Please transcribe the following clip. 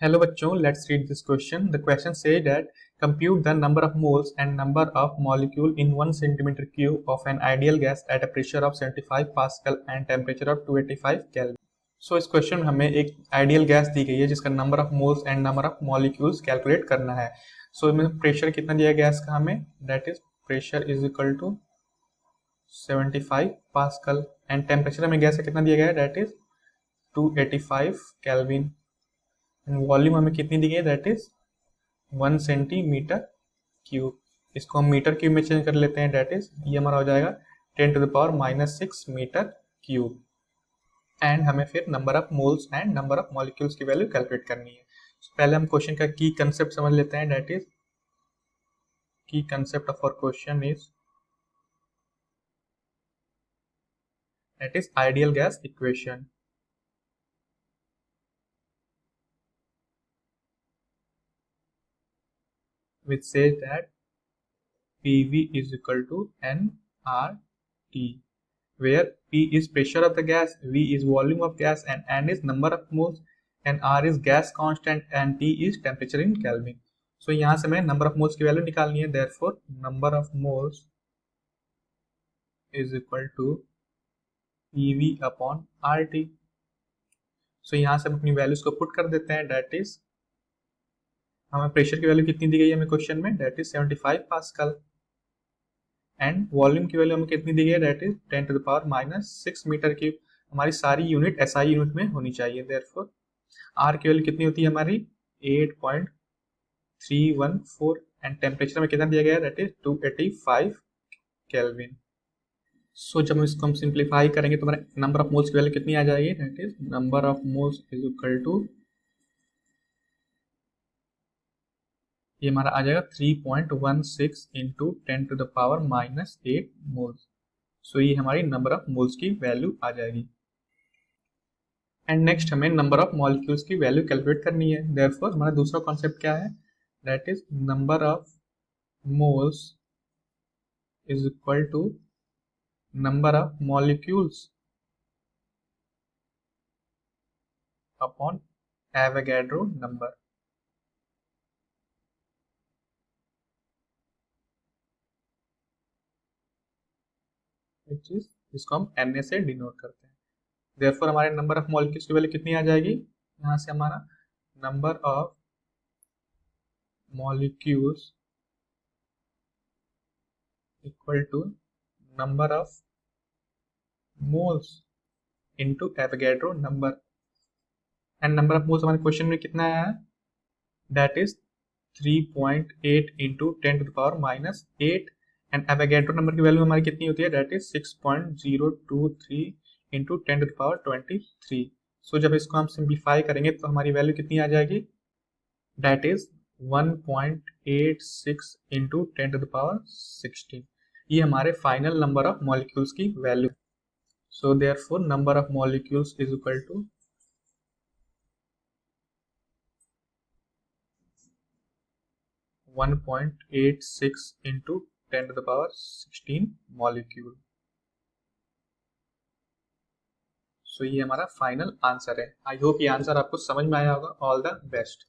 Hello बच्चों, let's read this question. The question says that compute the number of moles and number of molecule in 1 centimeter cube of an ideal gas at a pressure of 75 Pascal and temperature of 285 Kelvin. So इस question में हमें एक ideal gas दी गई है जिसका number of moles and number of molecules calculate करना है. सो इसमें प्रेशर कितना दिया गैस का हमें, that is pressure is equal to 75 pascal and temperature हमें गैस का कितना दिया गया है, दैट इज 285 केल्विन. वॉल्यूम हमें कितनी दी गई है, दैट इज 1 सेंटीमीटर क्यूब. इसको हम मीटर क्यूब में चेंज कर लेते हैं, दैट इज ये हमारा हो जाएगा 10⁻⁻6 मीटर क्यूब. एंड हमें फिर number of moles and number of molecules की वैल्यू कैलकुलेट करनी है. पहले हम क्वेश्चन का की कंसेप्ट समझ लेते हैं, दैट इज की concept of our question is that is ideal gas equation. which says that PV is equal to nRT, where P is pressure of the gas, V is volume of gas, and N is number of moles, and R is gas constant, and T is temperature in Kelvin. So यहाँ से हमें number of moles की value निकालनी है. Therefore number of moles is equal to PV upon RT. So यहाँ से हम अपनी वैल्यूज को पुट कर देते हैं. That is हमें प्रेशर की वैल्यू कितनी दी गई है हमें क्वेश्चन में, that is 75 pascal. And volume की वैल्यू हमें कितनी दी गई है, दैट इज 10⁻⁻6 मीटर क्यूब. हमारी सारी यूनिट एसआई यूनिट में होनी चाहिए. देयरफॉर आर की वैल्यू कितनी होती है हमारी 8.314 एंड टेम्परेचर में कितना दिया गया है, दैट इज 285 केल्विन. सो जब हम इसको हम सिंप्लीफाई करेंगे तो हमारे नंबर ऑफ मोल्स की वैल्यू कितनी आ जाएगी, that is number of moles is equal to ये हमारा आ जाएगा 3.16 इंटू 10⁻⁻8 मोल्स. सो ये हमारी नंबर ऑफ मोल्स की वैल्यू आ जाएगी. एंड नेक्स्ट हमें नंबर ऑफ मॉलिक्यूल्स की वैल्यू कैलकुलेट करनी है. देयरफॉर हमारा दूसरा कॉन्सेप्ट क्या है, that is number of moles is equal to number of molecules upon Avogadro number. इसको हम Na से डिनोट करते हैं. देयरफॉर हमारे नंबर ऑफ मॉलिक्यूल्स की वैल्यू कितनी आ जाएगी, यहाँ से हमारा number of molecules equal to number of moles into Avogadro number. And number of moles हमारे क्वेश्चन में कितना आया है, that is 3.8 into 10⁻⁻8 and Avogadro number की वैल्यू हमारी कितनी होती है, दैट इज 6.023 इंटू 10⁻23. सो जब इसको हम सिंप्लीफाई करेंगे तो हमारी वैल्यू कितनी आ जाएगी, दैट इज 1.86 इंटू 10⁻16. ये हमारे फाइनल नंबर ऑफ मॉलिक्यूल्स की value. So therefore number of molecules is equal to 1.86 into 10⁻16 molecule. So ये हमारा फाइनल आंसर है. आई होप ये आंसर आपको समझ में आया होगा. All the best.